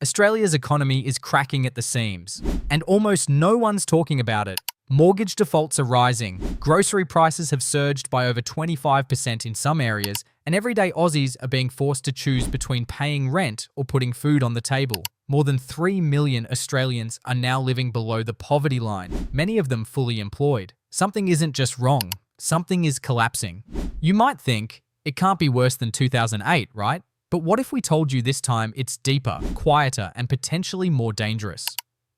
Australia's economy is cracking at the seams, and almost no one's talking about it. Mortgage defaults are rising, grocery prices have surged by over 25% in some areas, and everyday Aussies are being forced to choose between paying rent or putting food on the table. More than 3 million Australians are now living below the poverty line, many of them fully employed. Something isn't just wrong, something is collapsing. You might think, it can't be worse than 2008, right? But what if we told you this time it's deeper, quieter, and potentially more dangerous?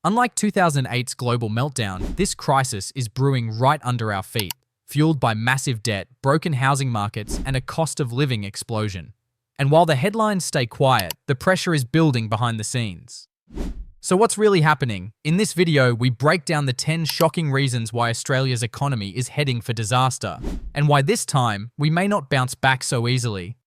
Unlike 2008's global meltdown, this crisis is brewing right under our feet, fueled by massive debt, broken housing markets, and a cost of living explosion. And while the headlines stay quiet, the pressure is building behind the scenes. So what's really happening? In this video, we break down the 10 shocking reasons why Australia's economy is heading for disaster, and why this time, we may not bounce back so easily.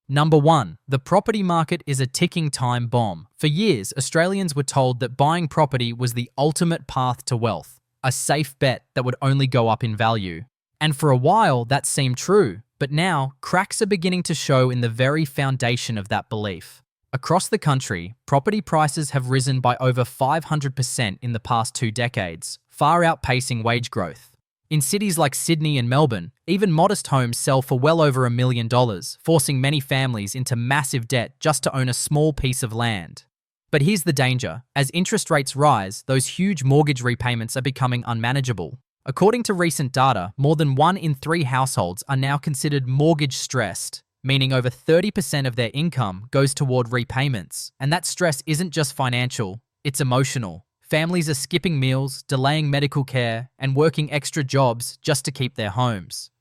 Number 1. The property market is a ticking time bomb. For years, Australians were told that buying property was the ultimate path to wealth, a safe bet that would only go up in value. And for a while, that seemed true, but now, cracks are beginning to show in the very foundation of that belief. Across the country, property prices have risen by over 500% in the past 2 decades, far outpacing wage growth. In cities like Sydney and Melbourne, even modest homes sell for well over $1 million, forcing many families into massive debt just to own a small piece of land. But here's the danger. As interest rates rise, those huge mortgage repayments are becoming unmanageable. According to recent data, more than 1 in 3 households are now considered mortgage stressed, meaning over 30% of their income goes toward repayments. And that stress isn't just financial, it's emotional. Families are skipping meals, delaying medical care, and working extra jobs just to keep their homes.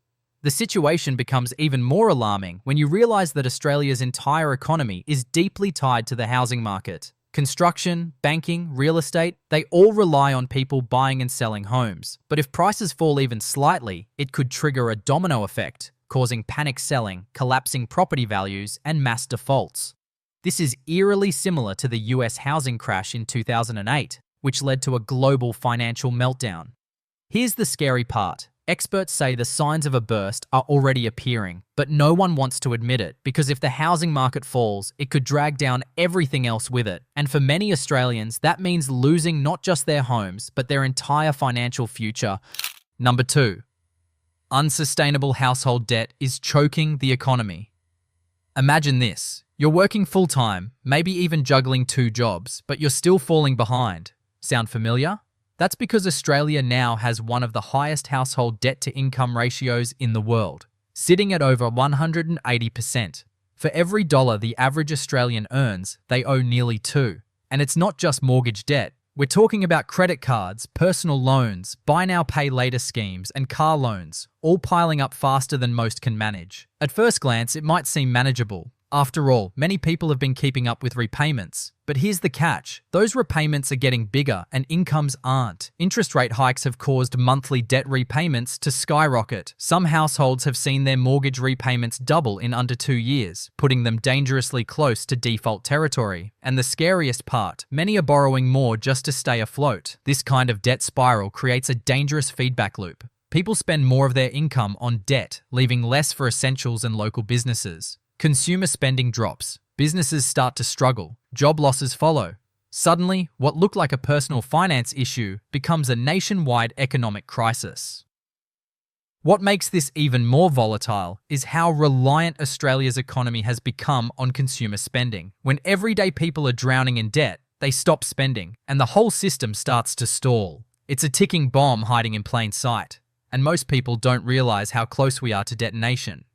The situation becomes even more alarming when you realise that Australia's entire economy is deeply tied to the housing market. Construction, banking, real estate, they all rely on people buying and selling homes. But if prices fall even slightly, it could trigger a domino effect, causing panic selling, collapsing property values, and mass defaults. This is eerily similar to the US housing crash in 2008. Which led to a global financial meltdown. Here's the scary part. Experts say the signs of a burst are already appearing, but no one wants to admit it because if the housing market falls, it could drag down everything else with it. And for many Australians, that means losing not just their homes, but their entire financial future. Number 2. Unsustainable household debt is choking the economy. Imagine this. You're working full-time, maybe even juggling 2 jobs, but you're still falling behind. Sound familiar? That's because Australia now has one of the highest household debt-to-income ratios in the world, sitting at over 180%. For every dollar the average Australian earns, they owe nearly 2. And it's not just mortgage debt. We're talking about credit cards, personal loans, buy now pay later schemes, and car loans, all piling up faster than most can manage. At first glance, it might seem manageable. After all, many people have been keeping up with repayments. But here's the catch. Those repayments are getting bigger and incomes aren't. Interest rate hikes have caused monthly debt repayments to skyrocket. Some households have seen their mortgage repayments double in under 2 years, putting them dangerously close to default territory. And the scariest part, many are borrowing more just to stay afloat. This kind of debt spiral creates a dangerous feedback loop. People spend more of their income on debt, leaving less for essentials and local businesses. Consumer spending drops, businesses start to struggle, job losses follow. Suddenly, what looked like a personal finance issue becomes a nationwide economic crisis. What makes this even more volatile is how reliant Australia's economy has become on consumer spending. When everyday people are drowning in debt, they stop spending, and the whole system starts to stall. It's a ticking bomb hiding in plain sight, and most people don't realise how close we are to detonation.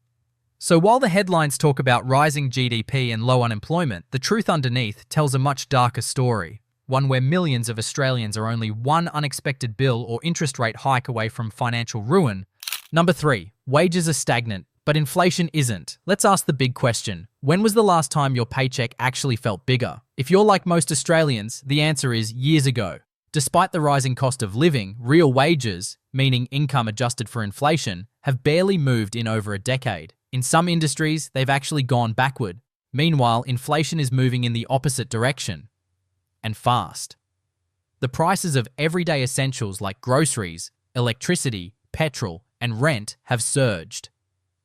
So while the headlines talk about rising GDP and low unemployment, the truth underneath tells a much darker story, one where millions of Australians are only one unexpected bill or interest rate hike away from financial ruin. Number 3, wages are stagnant, but inflation isn't. Let's ask the big question. When was the last time your paycheck actually felt bigger? If you're like most Australians, the answer is years ago. Despite the rising cost of living, real wages, meaning income adjusted for inflation, have barely moved in over a decade. In some industries, they've actually gone backward. Meanwhile, inflation is moving in the opposite direction. And fast. The prices of everyday essentials like groceries, electricity, petrol, and rent have surged.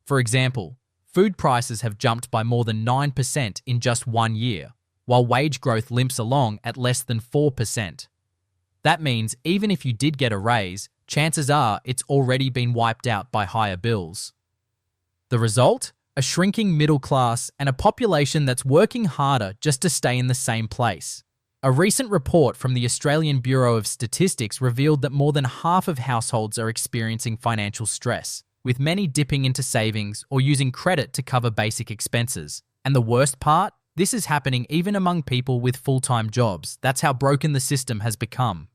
For example, food prices have jumped by more than 9% in just 1 year, while wage growth limps along at less than 4%. That means even if you did get a raise, chances are it's already been wiped out by higher bills. The result? A shrinking middle class and a population that's working harder just to stay in the same place. A recent report from the Australian Bureau of Statistics revealed that more than half of households are experiencing financial stress, with many dipping into savings or using credit to cover basic expenses. And the worst part? This is happening even among people with full-time jobs. That's how broken the system has become.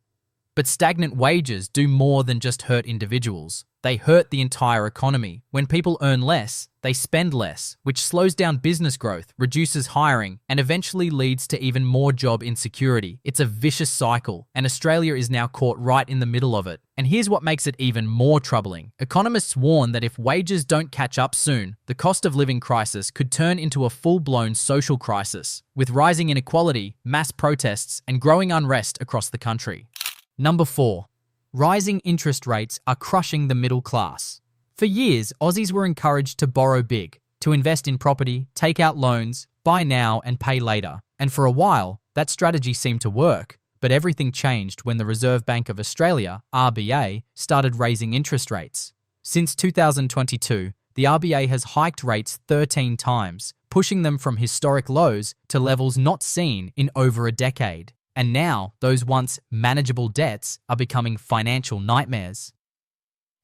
But stagnant wages do more than just hurt individuals. They hurt the entire economy. When people earn less, they spend less, which slows down business growth, reduces hiring, and eventually leads to even more job insecurity. It's a vicious cycle, and Australia is now caught right in the middle of it. And here's what makes it even more troubling. Economists warn that if wages don't catch up soon, the cost of living crisis could turn into a full-blown social crisis, with rising inequality, mass protests, and growing unrest across the country. Number 4. Rising interest rates are crushing the middle class. For years, Aussies were encouraged to borrow big, to invest in property, take out loans, buy now and pay later. And for a while, that strategy seemed to work. But everything changed when the Reserve Bank of Australia, RBA, started raising interest rates. Since 2022, the RBA has hiked rates 13 times, pushing them from historic lows to levels not seen in over a decade. And now, those once manageable debts are becoming financial nightmares.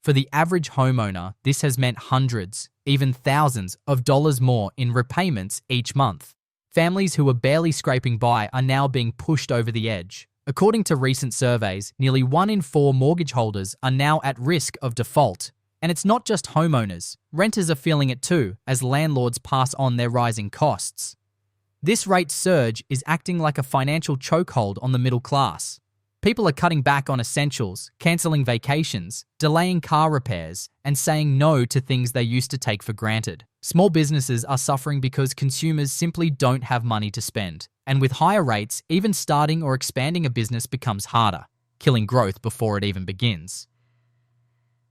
For the average homeowner, this has meant hundreds, even thousands of dollars more in repayments each month. Families who were barely scraping by are now being pushed over the edge. According to recent surveys, nearly 1 in 4 mortgage holders are now at risk of default. And it's not just homeowners. Renters are feeling it too, as landlords pass on their rising costs. This rate surge is acting like a financial chokehold on the middle class. People are cutting back on essentials, cancelling vacations, delaying car repairs, and saying no to things they used to take for granted. Small businesses are suffering because consumers simply don't have money to spend. And with higher rates, even starting or expanding a business becomes harder, killing growth before it even begins.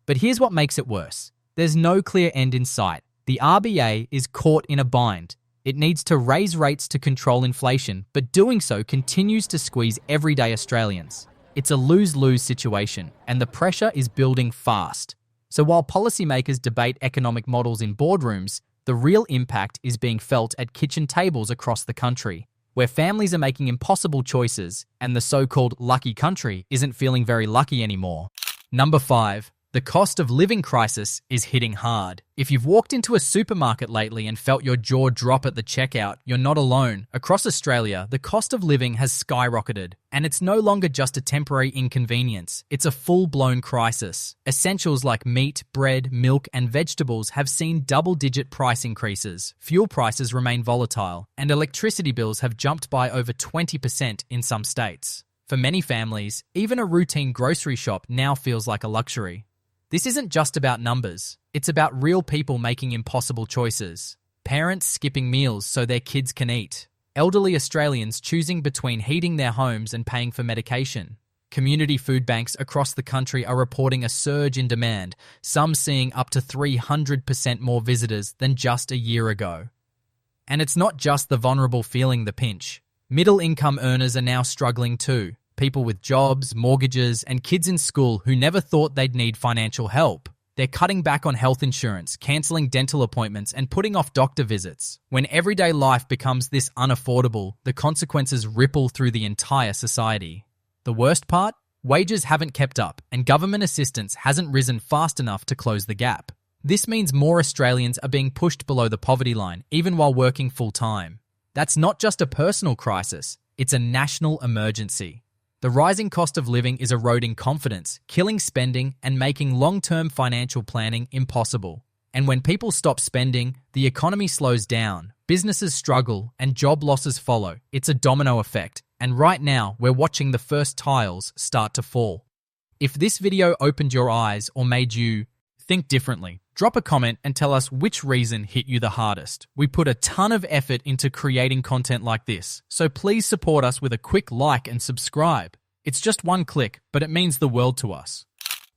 But here's what makes it worse. There's no clear end in sight. The RBA is caught in a bind. It needs to raise rates to control inflation, but doing so continues to squeeze everyday Australians. It's a lose-lose situation, and the pressure is building fast. So while policymakers debate economic models in boardrooms, the real impact is being felt at kitchen tables across the country, where families are making impossible choices, and the so-called lucky country isn't feeling very lucky anymore. Number 5. The cost of living crisis is hitting hard. If you've walked into a supermarket lately and felt your jaw drop at the checkout, you're not alone. Across Australia, the cost of living has skyrocketed, and it's no longer just a temporary inconvenience. It's a full-blown crisis. Essentials like meat, bread, milk, and vegetables have seen double-digit price increases. Fuel prices remain volatile, and electricity bills have jumped by over 20% in some states. For many families, even a routine grocery shop now feels like a luxury. This isn't just about numbers. It's about real people making impossible choices. Parents skipping meals so their kids can eat. Elderly Australians choosing between heating their homes and paying for medication. Community food banks across the country are reporting a surge in demand, some seeing up to 300% more visitors than just a year ago. And it's not just the vulnerable feeling the pinch. Middle-income earners are now struggling too. People with jobs, mortgages, and kids in school who never thought they'd need financial help. They're cutting back on health insurance, cancelling dental appointments, and putting off doctor visits. When everyday life becomes this unaffordable, the consequences ripple through the entire society. The worst part? Wages haven't kept up, and government assistance hasn't risen fast enough to close the gap. This means more Australians are being pushed below the poverty line, even while working full-time. That's not just a personal crisis, it's a national emergency. The rising cost of living is eroding confidence, killing spending, and making long-term financial planning impossible. And when people stop spending, the economy slows down, businesses struggle, and job losses follow. It's a domino effect, and right now we're watching the first tiles start to fall. If this video opened your eyes or made you think differently, drop a comment and tell us which reason hit you the hardest. We put a ton of effort into creating content like this, so please support us with a quick like and subscribe. It's just one click, but it means the world to us.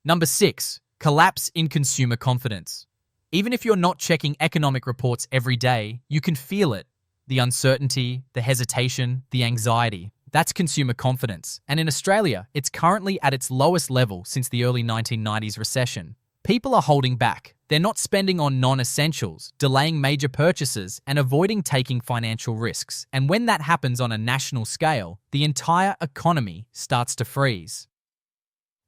Number 6, collapse in consumer confidence. Even if you're not checking economic reports every day, you can feel it. The uncertainty, the hesitation, the anxiety. That's consumer confidence. And in Australia, it's currently at its lowest level since the early 1990s recession. People are holding back. They're not spending on non-essentials, delaying major purchases, and avoiding taking financial risks. And when that happens on a national scale, the entire economy starts to freeze.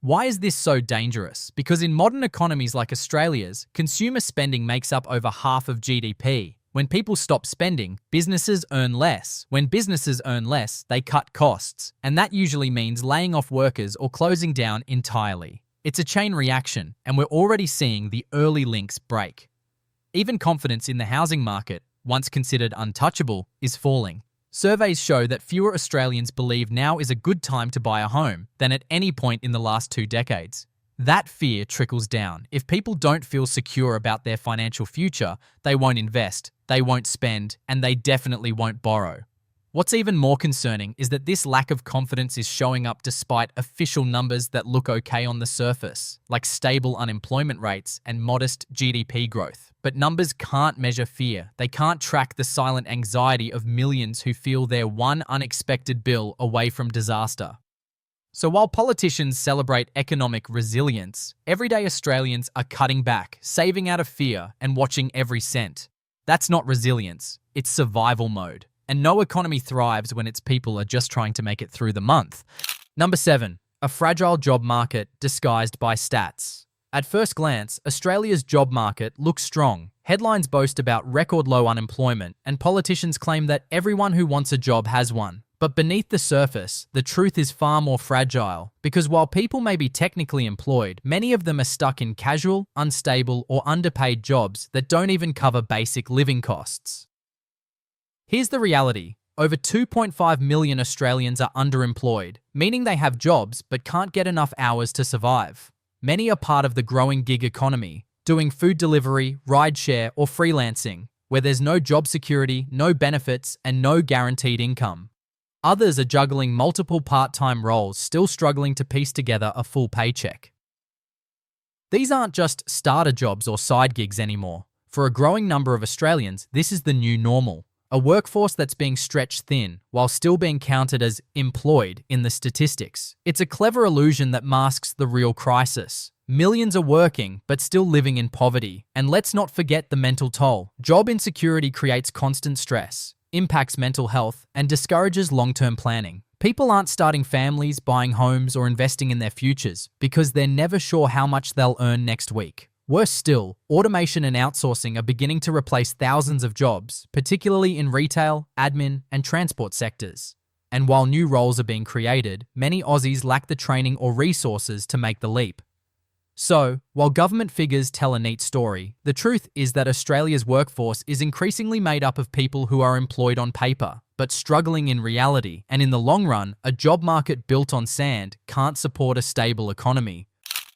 Why is this so dangerous? Because in modern economies like Australia's, consumer spending makes up over half of GDP. When people stop spending, businesses earn less. When businesses earn less, they cut costs. And that usually means laying off workers or closing down entirely. It's a chain reaction, and we're already seeing the early links break. Even confidence in the housing market, once considered untouchable, is falling. Surveys show that fewer Australians believe now is a good time to buy a home than at any point in the last 2 decades. That fear trickles down. If people don't feel secure about their financial future, they won't invest, they won't spend, and they definitely won't borrow. What's even more concerning is that this lack of confidence is showing up despite official numbers that look okay on the surface, like stable unemployment rates and modest GDP growth. But numbers can't measure fear. They can't track the silent anxiety of millions who feel they're one unexpected bill away from disaster. So while politicians celebrate economic resilience, everyday Australians are cutting back, saving out of fear, and watching every cent. That's not resilience, it's survival mode. And no economy thrives when its people are just trying to make it through the month. Number 7, a fragile job market disguised by stats. At first glance, Australia's job market looks strong. Headlines boast about record low unemployment, and politicians claim that everyone who wants a job has one. But beneath the surface, the truth is far more fragile, because while people may be technically employed, many of them are stuck in casual, unstable, or underpaid jobs that don't even cover basic living costs. Here's the reality. Over 2.5 million Australians are underemployed, meaning they have jobs but can't get enough hours to survive. Many are part of the growing gig economy, doing food delivery, rideshare, or freelancing, where there's no job security, no benefits, and no guaranteed income. Others are juggling multiple part-time roles, still struggling to piece together a full paycheck. These aren't just starter jobs or side gigs anymore. For a growing number of Australians, this is the new normal. A workforce that's being stretched thin while still being counted as employed in the statistics. It's a clever illusion that masks the real crisis. Millions are working but still living in poverty. And let's not forget the mental toll. Job insecurity creates constant stress, impacts mental health, and discourages long-term planning. People aren't starting families, buying homes, or investing in their futures because they're never sure how much they'll earn next week. Worse still, automation and outsourcing are beginning to replace thousands of jobs, particularly in retail, admin, and transport sectors. And while new roles are being created, many Aussies lack the training or resources to make the leap. So, while government figures tell a neat story, the truth is that Australia's workforce is increasingly made up of people who are employed on paper, but struggling in reality, and in the long run, a job market built on sand can't support a stable economy.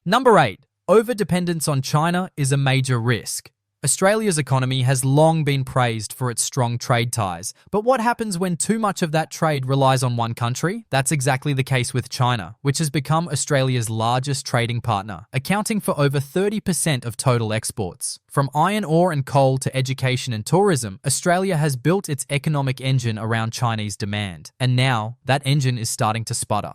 Number 8. Overdependence on China is a major risk. Australia's economy has long been praised for its strong trade ties, but what happens when too much of that trade relies on one country? That's exactly the case with China, which has become Australia's largest trading partner, accounting for over 30% of total exports. From iron ore and coal to education and tourism, Australia has built its economic engine around Chinese demand, and now that engine is starting to sputter.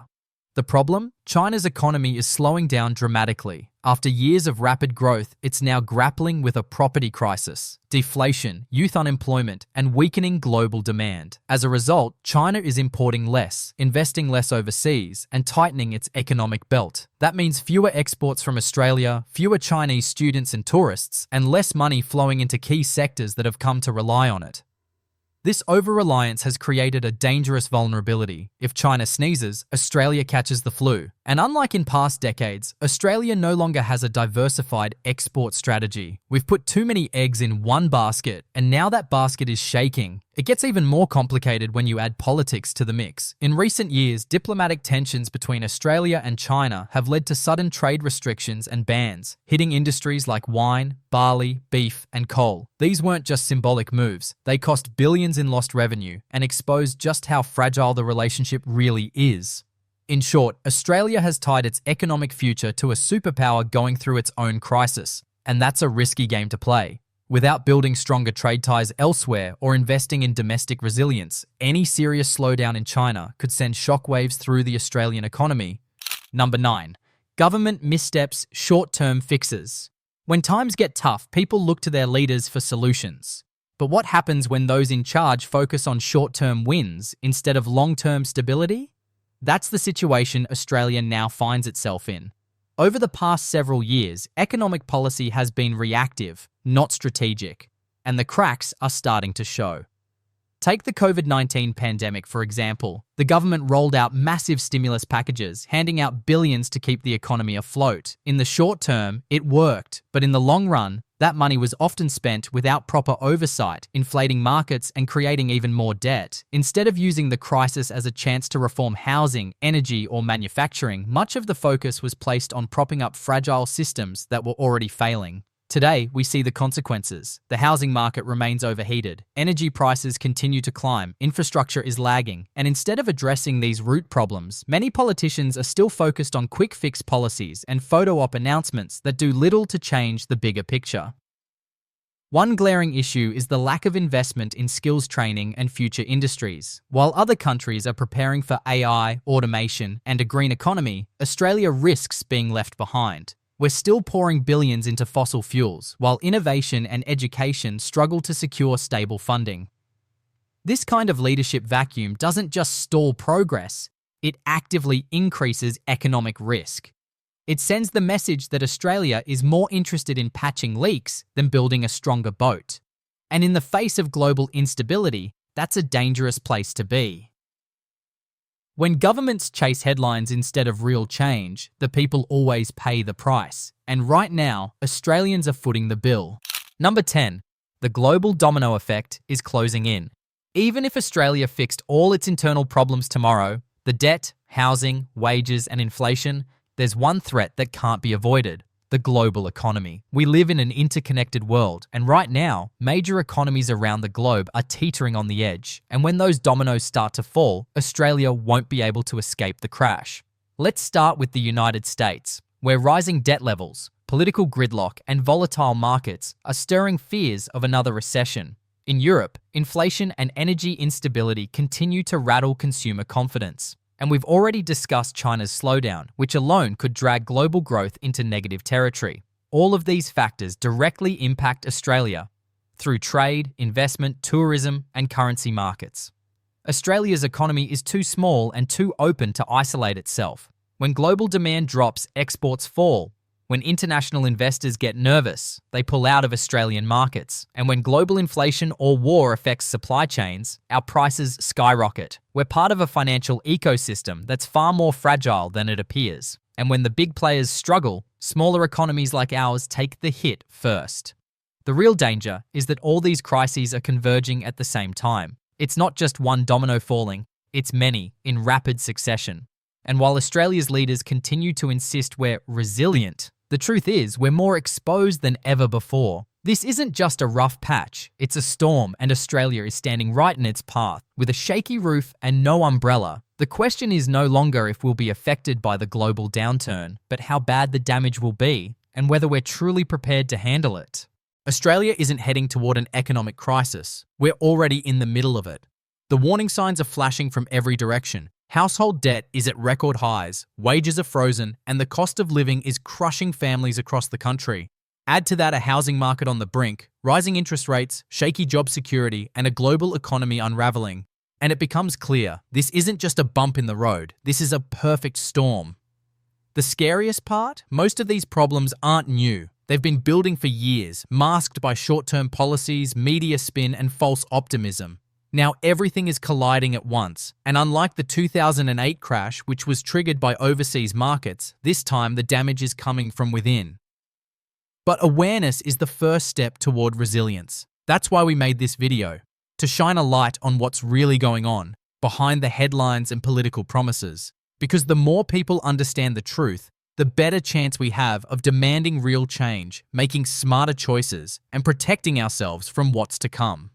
The problem? China's economy is slowing down dramatically. After years of rapid growth, it's now grappling with a property crisis, deflation, youth unemployment, and weakening global demand. As a result, China is importing less, investing less overseas, and tightening its economic belt. That means fewer exports from Australia, fewer Chinese students and tourists, and less money flowing into key sectors that have come to rely on it. This over-reliance has created a dangerous vulnerability. If China sneezes, Australia catches the flu. And unlike in past decades, Australia no longer has a diversified export strategy. We've put too many eggs in one basket, and now that basket is shaking. It gets even more complicated when you add politics to the mix. In recent years, diplomatic tensions between Australia and China have led to sudden trade restrictions and bans, hitting industries like wine, barley, beef, and coal. These weren't just symbolic moves. They cost billions in lost revenue and exposed just how fragile the relationship really is. In short, Australia has tied its economic future to a superpower going through its own crisis, and that's a risky game to play. Without building stronger trade ties elsewhere or investing in domestic resilience, any serious slowdown in China could send shockwaves through the Australian economy. Number 9. Government missteps, short-term fixes. When times get tough, people look to their leaders for solutions. But what happens when those in charge focus on short-term wins instead of long-term stability? That's the situation Australia now finds itself in. Over the past several years, economic policy has been reactive, not strategic, and the cracks are starting to show. Take the COVID-19 pandemic, for example. The government rolled out massive stimulus packages, handing out billions to keep the economy afloat. In the short term, it worked, but in the long run, that money was often spent without proper oversight, inflating markets and creating even more debt. Instead of using the crisis as a chance to reform housing, energy, or manufacturing, much of the focus was placed on propping up fragile systems that were already failing. Today, we see the consequences. The housing market remains overheated, energy prices continue to climb, infrastructure is lagging, and instead of addressing these root problems, many politicians are still focused on quick fix policies and photo-op announcements that do little to change the bigger picture. One glaring issue is the lack of investment in skills training and future industries. While other countries are preparing for AI, automation, and a green economy, Australia risks being left behind. We're still pouring billions into fossil fuels, while innovation and education struggle to secure stable funding. This kind of leadership vacuum doesn't just stall progress, it actively increases economic risk. It sends the message that Australia is more interested in patching leaks than building a stronger boat. And in the face of global instability, that's a dangerous place to be. When governments chase headlines instead of real change, the people always pay the price. And right now, Australians are footing the bill. Number 10. The global domino effect is closing in. Even if Australia fixed all its internal problems tomorrow, the debt, housing, wages, and inflation, there's one threat that can't be avoided: the global economy. We live in an interconnected world, and right now, major economies around the globe are teetering on the edge. And when those dominoes start to fall, Australia won't be able to escape the crash. Let's start with the United States, where rising debt levels, political gridlock, and volatile markets are stirring fears of another recession. In Europe, inflation and energy instability continue to rattle consumer confidence. And we've already discussed China's slowdown, which alone could drag global growth into negative territory. All of these factors directly impact Australia through trade, investment, tourism, and currency markets. Australia's economy is too small and too open to isolate itself. When global demand drops, exports fall. When international investors get nervous, they pull out of Australian markets. And when global inflation or war affects supply chains, our prices skyrocket. We're part of a financial ecosystem that's far more fragile than it appears. And when the big players struggle, smaller economies like ours take the hit first. The real danger is that all these crises are converging at the same time. It's not just one domino falling, it's many in rapid succession. And while Australia's leaders continue to insist we're resilient, the truth is we're more exposed than ever before. This isn't just a rough patch, it's a storm, and Australia is standing right in its path. With a shaky roof and no umbrella, the question is no longer if we'll be affected by the global downturn, but how bad the damage will be and whether we're truly prepared to handle it. Australia isn't heading toward an economic crisis. We're already in the middle of it. The warning signs are flashing from every direction. Household debt is at record highs, wages are frozen, and the cost of living is crushing families across the country. Add to that a housing market on the brink, rising interest rates, shaky job security, and a global economy unraveling. And it becomes clear, this isn't just a bump in the road, this is a perfect storm. The scariest part? Most of these problems aren't new. They've been building for years, masked by short-term policies, media spin, and false optimism. Now everything is colliding at once, and unlike the 2008 crash, which was triggered by overseas markets, this time the damage is coming from within. But awareness is the first step toward resilience. That's why we made this video, to shine a light on what's really going on, behind the headlines and political promises. Because the more people understand the truth, the better chance we have of demanding real change, making smarter choices, and protecting ourselves from what's to come.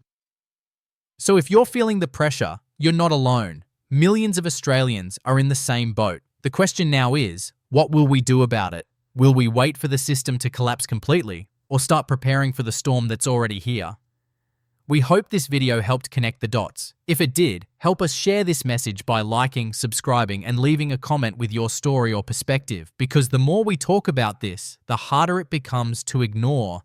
So if you're feeling the pressure, you're not alone. Millions of Australians are in the same boat. The question now is, what will we do about it? Will we wait for the system to collapse completely? or start preparing for the storm that's already here. We hope this video helped connect the dots. If it did, help us share this message by liking, subscribing, and leaving a comment with your story or perspective, because the more we talk about this, the harder it becomes to ignore